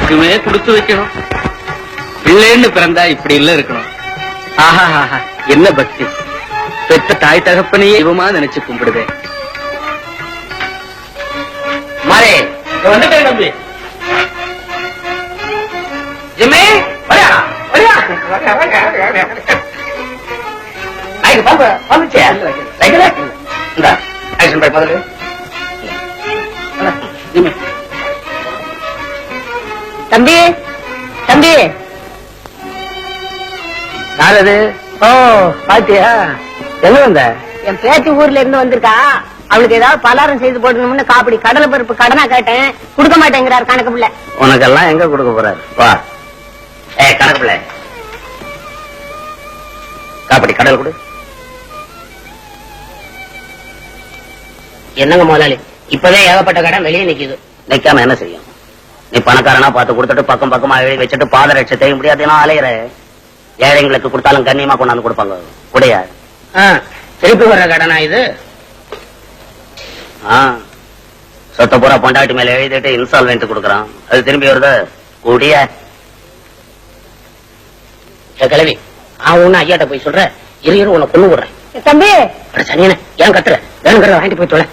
எல்லாத்துக்குமே கொடுத்து வைக்கணும். பிள்ளைன்னு பிறந்தா இப்படி இல்ல இருக்கணும். ஆஹா ஆஹா, என்ன பக்தி! பெற்ற தாய் தகப்பனையே இவமா நினைச்சு கும்பிடுதே. மாறே வந்துட்டேன் தம்பி. ஜிம்மி வரியா வரியா ஐக்கு பாப்பா வந்துச்சே ரைட்ல இந்த ஆக்ஷன் பை முதல்ல ஜிம்மி. தம்பி தம்பி யாரது? ஓ பாத்தியா, எங்க வந்த? என் பேத்தி ஊர்ல இருந்து வந்திருக்கா. அவளுக்கு ஏதாவது பலாரம் செய்து போடணும்னு காப்படி கடலை பருப்பு கடனா கேட்டேன். கொடுக்க மாட்டேங்கிறார் கணக்கு பிள்ளை. உனக்கெல்லாம் எங்க கொடுக்க போறாரு? வா கணக்கு பிள்ளை, காப்படி கடல் கொடு. என்னங்க முதலாளி, இப்பவே ஏகப்பட்ட கடன் வெளியே நிக்குது. நிக்காம என்ன செய்யும்? நீ பணக்காரனா பார்த்து கொடுத்துட்டு பக்கம் பக்கமா எழுதி வச்சுட்டு பாதரட்சை செய்ய முடியாதுன்னா அலையிற. ஏழைங்களுக்கு கொடுத்தாலும் கண்ணியமா கொண்டாந்து கொடுப்பாங்க. உடையா திருப்பி வர்ற கடனா இது? சொத்த பூரா பொண்டாட்டி மேல எழுதிட்டு இன்ஸ்டால்மெண்ட் கொடுக்கறான். அது திரும்பி வருது கூடிய கிளவி. ஒண்ணு ஐயாட்ட போய் சொல்ற, இரு உன்னை கொண்டு விடுறேன். தம்பி சனியன ஏன் கத்துற? வேணுங்கிறத வாங்கிட்டு போய் தொலை.